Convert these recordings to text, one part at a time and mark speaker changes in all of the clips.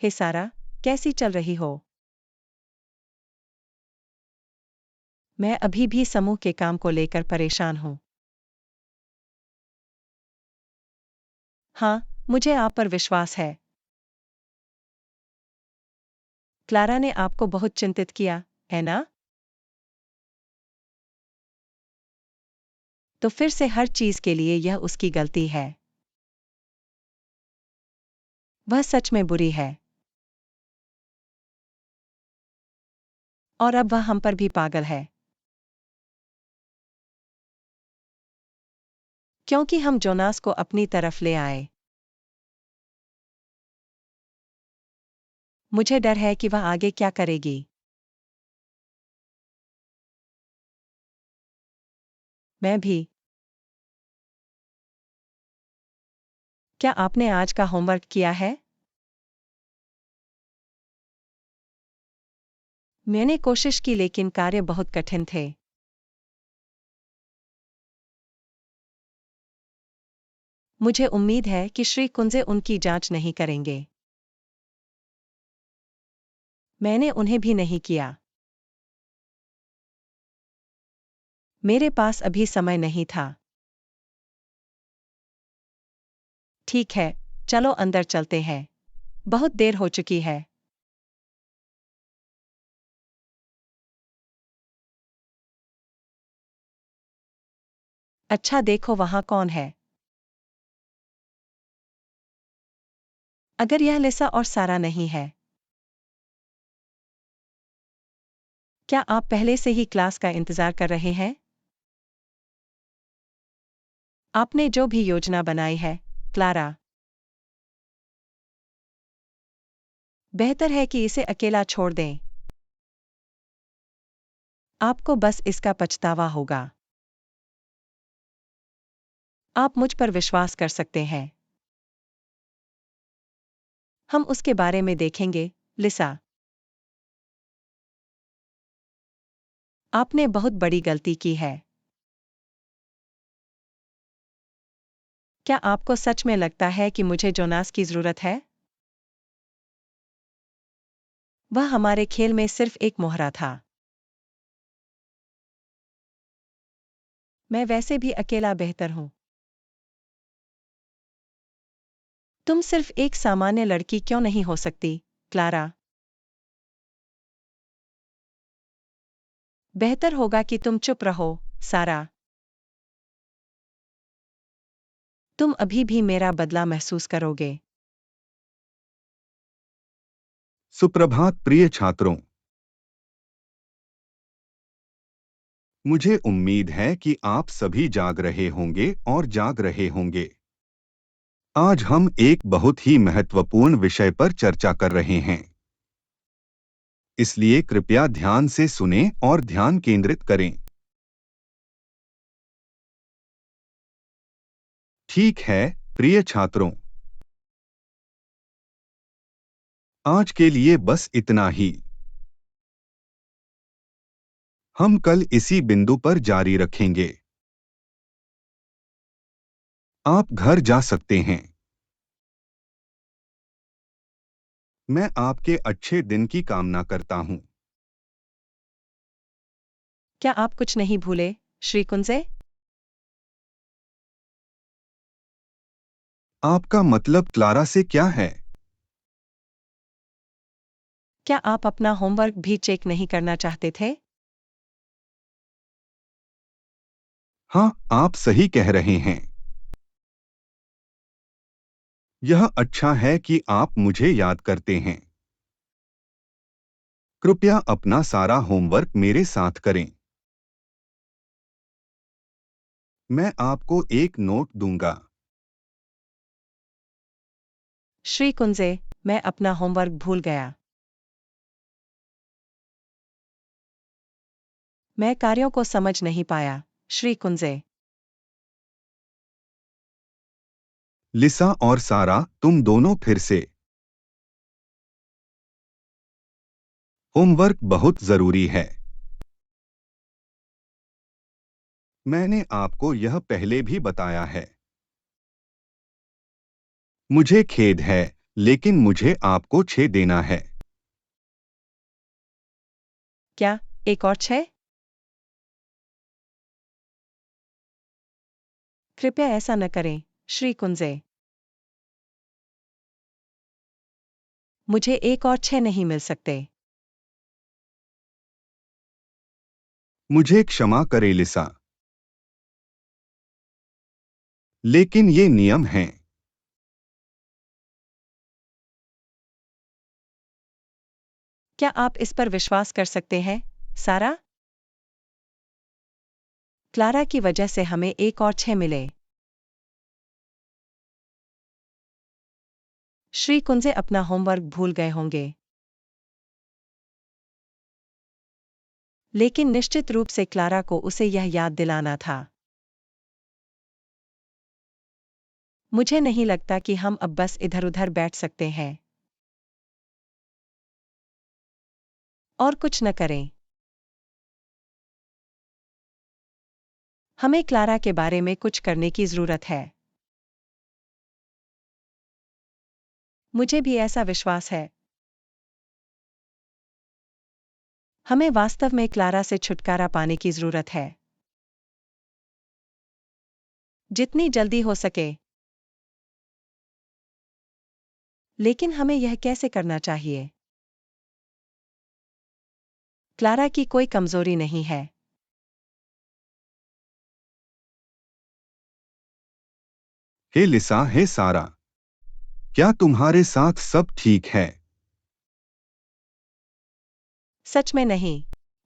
Speaker 1: हे सारा, कैसी चल रही हो? मैं अभी भी समूह के काम को लेकर परेशान हूँ। हाँ, मुझे आप पर विश्वास है। क्लारा ने आपको बहुत चिंतित किया, है ना? तो फिर से हर चीज के लिए यह उसकी गलती है। वह सच में बुरी है। और अब वह हम पर भी पागल है। क्योंकि हम जोनास को अपनी तरफ ले आए। मुझे डर है कि वह आगे क्या करेगी। मैं भी। क्या आपने आज का होमवर्क किया है? मैंने कोशिश की लेकिन कार्य बहुत कठिन थे। मुझे उम्मीद है कि श्री कुंजे उनकी जांच नहीं करेंगे। मैंने उन्हें भी नहीं किया। मेरे पास अभी समय नहीं था। ठीक है, चलो अंदर चलते हैं। बहुत देर हो चुकी है। अच्छा देखो वहां कौन है। अगर यह लिसा और सारा नहीं है। क्या आप पहले से ही क्लास का इंतजार कर रहे हैं? आपने जो भी योजना बनाई है, क्लारा। बेहतर है कि इसे अकेला छोड़ दें। आपको बस इसका पछतावा होगा। आप मुझ पर विश्वास कर सकते हैं। हम उसके बारे में देखेंगे, लिसा। आपने बहुत बड़ी गलती की है। क्या आपको सच में लगता है कि मुझे जोनास की जरूरत है? वह हमारे खेल में सिर्फ एक मोहरा था। मैं वैसे भी अकेला बेहतर हूं। तुम सिर्फ एक सामान्य लड़की क्यों नहीं हो सकती, क्लारा? बेहतर होगा कि तुम चुप रहो, सारा। तुम अभी भी मेरा बदला महसूस करोगे।
Speaker 2: सुप्रभात प्रिय छात्रों। मुझे उम्मीद है कि आप सभी जाग रहे होंगे और जाग रहे होंगे। आज हम एक बहुत ही महत्वपूर्ण विषय पर चर्चा कर रहे हैं। इसलिए कृपया ध्यान से सुनें और ध्यान केंद्रित करें। ठीक है, प्रिय छात्रों। आज के लिए बस इतना ही। हम कल इसी बिंदु पर जारी रखेंगे। आप घर जा सकते हैं। मैं आपके अच्छे दिन की कामना करता हूं।
Speaker 1: क्या आप कुछ नहीं भूले, श्री कुंजे?
Speaker 2: आपका मतलब क्लारा से क्या है?
Speaker 1: क्या आप अपना होमवर्क भी चेक नहीं करना चाहते थे?
Speaker 2: हाँ, आप सही कह रहे हैं। यह अच्छा है कि आप मुझे याद करते हैं। कृपया अपना सारा होमवर्क मेरे साथ करें। मैं आपको एक नोट दूंगा।
Speaker 1: श्री कुंजे, मैं अपना होमवर्क भूल गया। मैं कार्यों को समझ नहीं पाया, श्री कुंजे।
Speaker 2: लिसा और सारा, तुम दोनों फिर से। होमवर्क बहुत जरूरी है। मैंने आपको यह पहले भी बताया है। मुझे खेद है, लेकिन मुझे आपको 6 देना है।
Speaker 1: क्या एक और 6? कृपया ऐसा न करें, श्री कुंजे। मुझे एक और 6 नहीं मिल सकते।
Speaker 2: मुझे क्षमा करें लिसा, लेकिन ये नियम हैं।
Speaker 1: क्या आप इस पर विश्वास कर सकते हैं, सारा? क्लारा की वजह से हमें एक और 6 मिले। श्री कुंजे अपना होमवर्क भूल गए होंगे। लेकिन निश्चित रूप से क्लारा को उसे यह याद दिलाना था। मुझे नहीं लगता कि हम अब बस इधर-उधर बैठ सकते हैं और कुछ न करें। हमें क्लारा के बारे में कुछ करने की जरूरत है। मुझे भी ऐसा विश्वास है। हमें वास्तव में क्लारा से छुटकारा पाने की जरूरत है। जितनी जल्दी हो सके। लेकिन हमें यह कैसे करना चाहिए? क्लारा की कोई कमजोरी नहीं है।
Speaker 2: हे लिसा, हे सारा, क्या तुम्हारे साथ सब ठीक है?
Speaker 1: सच में नहीं।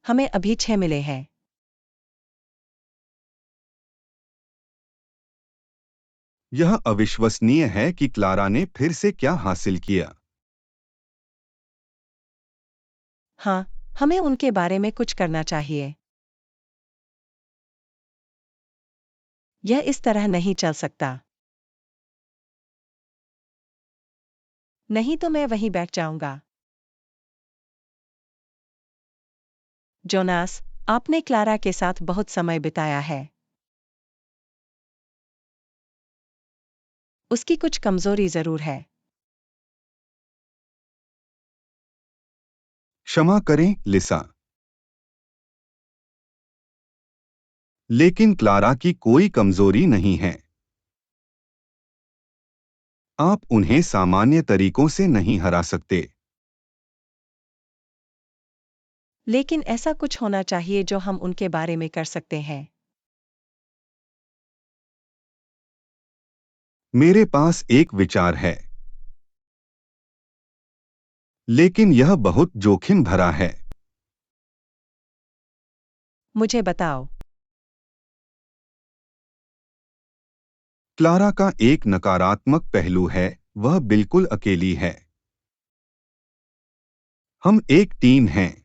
Speaker 1: हमें अभी 6 मिले हैं।
Speaker 2: यह अविश्वसनीय है कि क्लारा ने फिर से क्या हासिल किया।
Speaker 1: हाँ, हमें उनके बारे में कुछ करना चाहिए। यह इस तरह नहीं चल सकता। नहीं तो मैं वहीं बैठ जाऊंगा। जोनास, आपने क्लारा के साथ बहुत समय बिताया है। उसकी कुछ कमजोरी जरूर है।
Speaker 2: क्षमा करें लिसा, लेकिन क्लारा की कोई कमजोरी नहीं है। आप उन्हें सामान्य तरीकों से नहीं हरा सकते।
Speaker 1: लेकिन ऐसा कुछ होना चाहिए जो हम उनके बारे में कर सकते हैं।
Speaker 2: मेरे पास एक विचार है, लेकिन यह बहुत जोखिम भरा है।
Speaker 1: मुझे बताओ।
Speaker 2: क्लारा का एक नकारात्मक पहलू है, वह बिल्कुल अकेली है। हम एक टीम हैं।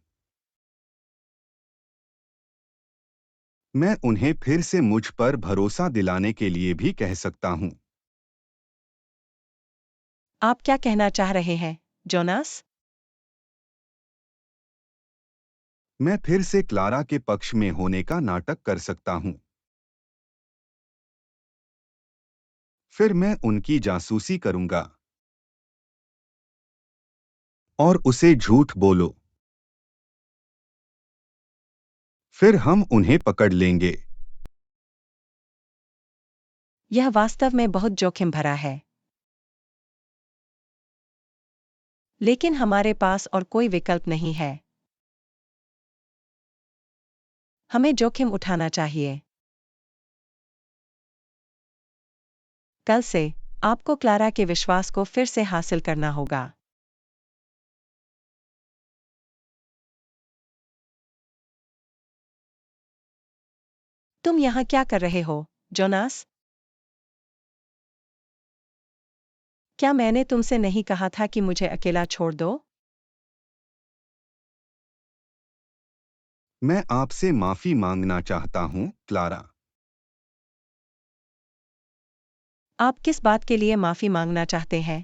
Speaker 2: मैं उन्हें फिर से मुझ पर भरोसा दिलाने के लिए भी कह सकता हूं।
Speaker 1: आप क्या कहना चाह रहे हैं, जोनास?
Speaker 2: मैं फिर से क्लारा के पक्ष में होने का नाटक कर सकता हूं। फिर मैं उनकी जासूसी करूंगा और उसे झूठ बोलो। फिर हम उन्हें पकड़ लेंगे।
Speaker 1: यह वास्तव में बहुत जोखिम भरा है। लेकिन हमारे पास और कोई विकल्प नहीं है। हमें जोखिम उठाना चाहिए। कल से आपको क्लारा के विश्वास को फिर से हासिल करना होगा। तुम यहाँ क्या कर रहे हो, जोनास? क्या मैंने तुमसे नहीं कहा था कि मुझे अकेला छोड़ दो?
Speaker 2: मैं आपसे माफी मांगना चाहता हूं, क्लारा।
Speaker 1: आप किस बात के लिए माफी मांगना चाहते हैं?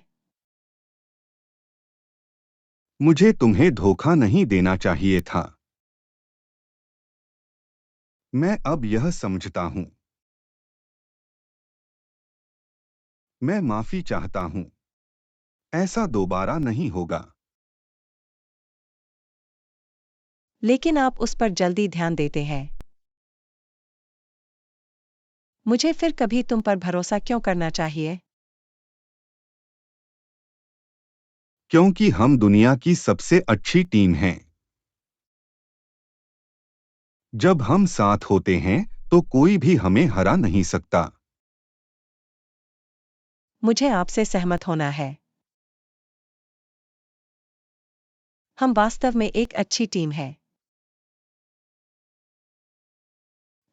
Speaker 2: मुझे तुम्हें धोखा नहीं देना चाहिए था। मैं अब यह समझता हूं। मैं माफी चाहता हूं। ऐसा दोबारा नहीं होगा।
Speaker 1: लेकिन आप उस पर जल्दी ध्यान देते हैं। मुझे फिर कभी तुम पर भरोसा क्यों करना चाहिए?
Speaker 2: क्योंकि हम दुनिया की सबसे अच्छी टीम हैं। जब हम साथ होते हैं तो कोई भी हमें हरा नहीं सकता।
Speaker 1: मुझे आपसे सहमत होना है। हम वास्तव में एक अच्छी टीम है।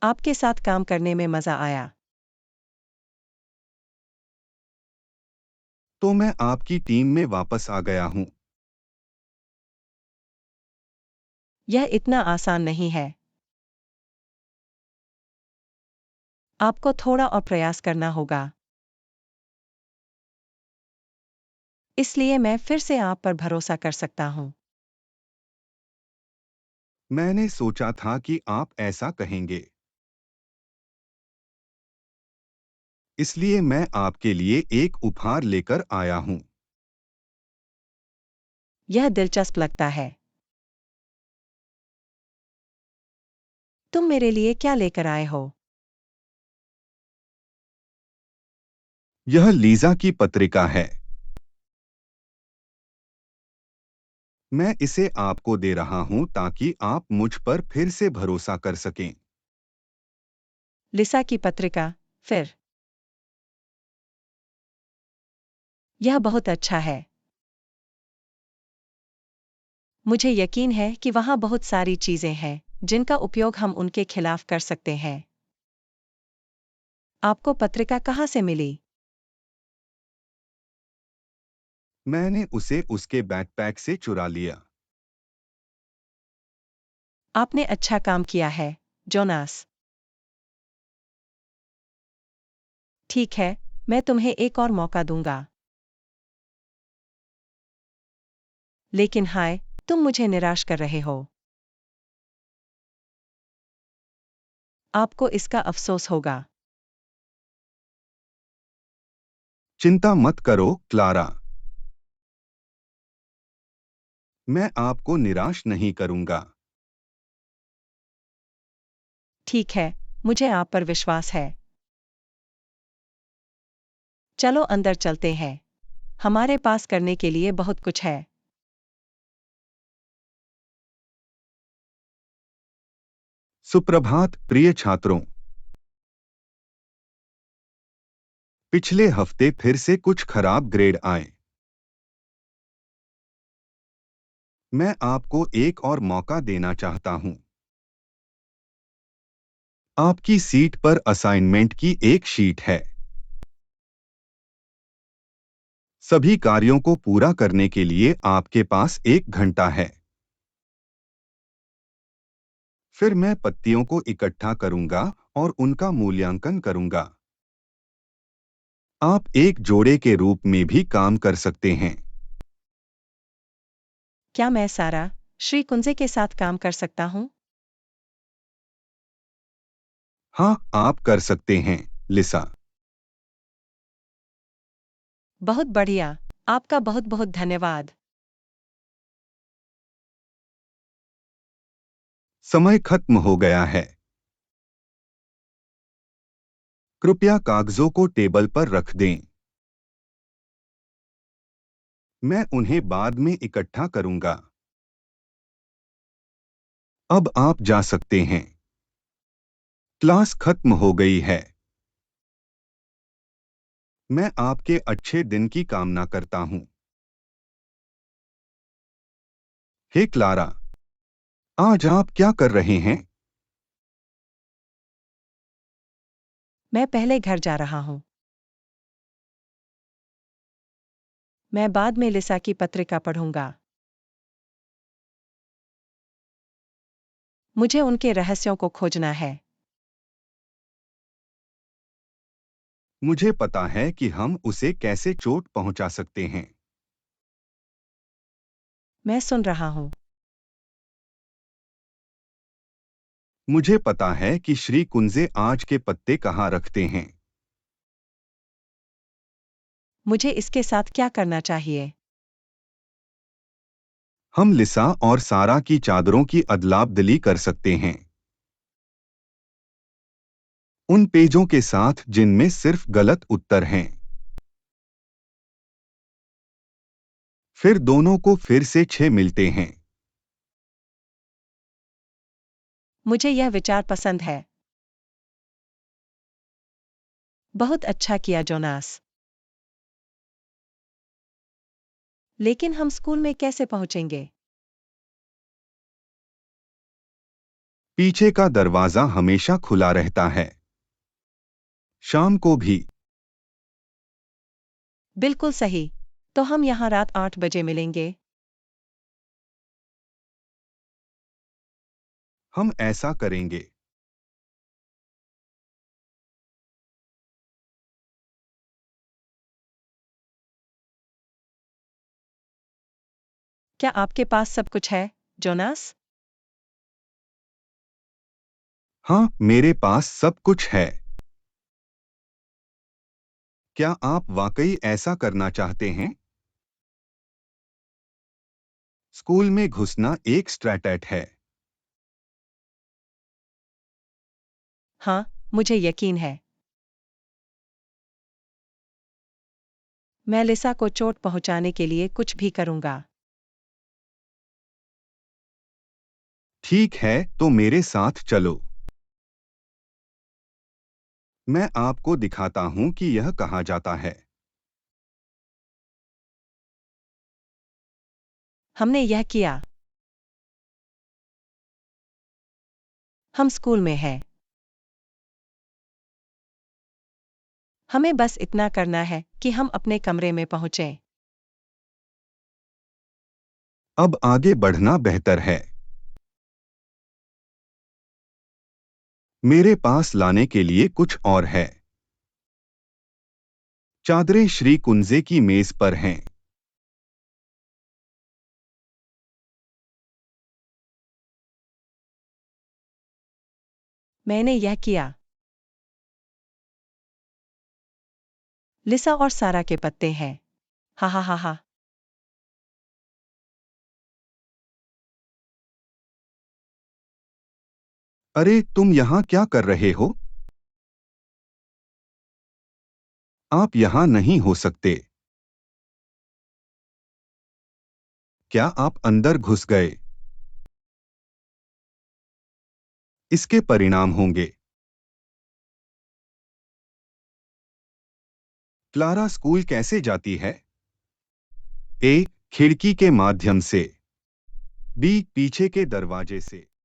Speaker 1: आपके साथ काम करने में मजा आया।
Speaker 2: तो मैं आपकी टीम में वापस आ गया हूं।
Speaker 1: यह इतना आसान नहीं है। आपको थोड़ा और प्रयास करना होगा। इसलिए मैं फिर से आप पर भरोसा कर सकता हूं।
Speaker 2: मैंने सोचा था कि आप ऐसा कहेंगे। इसलिए मैं आपके लिए एक उपहार लेकर आया हूं।
Speaker 1: यह दिलचस्प लगता है। तुम मेरे लिए क्या लेकर आए हो?
Speaker 2: यह लीजा की पत्रिका है। मैं इसे आपको दे रहा हूं ताकि आप मुझ पर फिर से भरोसा कर सकें।
Speaker 1: लिसा की पत्रिका, फिर? यह बहुत अच्छा है। मुझे यकीन है कि वहाँ बहुत सारी चीजें हैं जिनका उपयोग हम उनके खिलाफ कर सकते हैं। आपको पत्रिका कहाँ से मिली?
Speaker 2: मैंने उसे उसके बैकपैक से चुरा लिया।
Speaker 1: आपने अच्छा काम किया है, जोनास। ठीक है, मैं तुम्हें एक और मौका दूंगा। लेकिन हाय, तुम मुझे निराश कर रहे हो। आपको इसका अफसोस होगा।
Speaker 2: चिंता मत करो, क्लारा। मैं आपको निराश नहीं करूंगा।
Speaker 1: ठीक है, मुझे आप पर विश्वास है। चलो अंदर चलते हैं। हमारे पास करने के लिए बहुत कुछ है।
Speaker 2: सुप्रभात प्रिय छात्रों। पिछले हफ्ते फिर से कुछ खराब ग्रेड आए। मैं आपको एक और मौका देना चाहता हूं। आपकी सीट पर असाइनमेंट की एक शीट है। सभी कार्यों को पूरा करने के लिए आपके पास 1 घंटा है। फिर मैं पत्तियों को इकट्ठा करूंगा और उनका मूल्यांकन करूंगा। आप एक जोड़े के रूप में भी काम कर सकते हैं।
Speaker 1: क्या मैं सारा, श्री कुंजे के साथ काम कर सकता हूँ?
Speaker 2: हाँ, आप कर सकते हैं, लिसा।
Speaker 1: बहुत बढ़िया। आपका बहुत बहुत धन्यवाद।
Speaker 2: समय खत्म हो गया है। कृपया कागजों को टेबल पर रख दें। मैं उन्हें बाद में इकट्ठा करूंगा। अब आप जा सकते हैं। क्लास खत्म हो गई है। मैं आपके अच्छे दिन की कामना करता हूं। हे क्लारा, आज आप क्या कर रहे हैं?
Speaker 1: मैं पहले घर जा रहा हूँ। मैं बाद में लिसा की पत्रिका पढ़ूंगा। मुझे उनके रहस्यों को खोजना है।
Speaker 2: मुझे पता है कि हम उसे कैसे चोट पहुंचा सकते हैं।
Speaker 1: मैं सुन रहा हूँ।
Speaker 2: मुझे पता है कि श्री कुंजे आज के पत्ते कहाँ रखते हैं।
Speaker 1: मुझे इसके साथ क्या करना चाहिए?
Speaker 2: हम लिसा और सारा की चादरों की अदला-बदली कर सकते हैं। उन पेजों के साथ जिनमें सिर्फ गलत उत्तर हैं। फिर दोनों को फिर से 6 मिलते हैं।
Speaker 1: मुझे यह विचार पसंद है। बहुत अच्छा किया जोनास। लेकिन हम स्कूल में कैसे पहुंचेंगे?
Speaker 2: पीछे का दरवाजा हमेशा खुला रहता है। शाम को भी।
Speaker 1: बिल्कुल सही। तो हम यहाँ रात 8 बजे मिलेंगे।
Speaker 2: हम ऐसा करेंगे।
Speaker 1: क्या आपके पास सब कुछ है, जोनास?
Speaker 2: हाँ, मेरे पास सब कुछ है। क्या आप वाकई ऐसा करना चाहते हैं? स्कूल में घुसना एक स्ट्रैटेजी है।
Speaker 1: हाँ, मुझे यकीन है। मैं लिसा को चोट पहुंचाने के लिए कुछ भी करूंगा।
Speaker 2: ठीक है, तो मेरे साथ चलो। मैं आपको दिखाता हूं कि यह कहाँ जाता है।
Speaker 1: हमने यह किया। हम स्कूल में हैं। हमें बस इतना करना है कि हम अपने कमरे में पहुंचें।
Speaker 2: अब आगे बढ़ना बेहतर है। मेरे पास लाने के लिए कुछ और है। चादरें श्री कुंजे की मेज पर हैं।
Speaker 1: मैंने यह किया। लिसा और सारा के पत्ते हैं। हा हा हा हा।
Speaker 2: अरे, तुम यहाँ क्या कर रहे हो? आप यहाँ नहीं हो सकते। क्या आप अंदर घुस गए? इसके परिणाम होंगे। क्लारा स्कूल कैसे जाती है? ए, खिड़की के माध्यम से। बी, पीछे के दरवाजे से।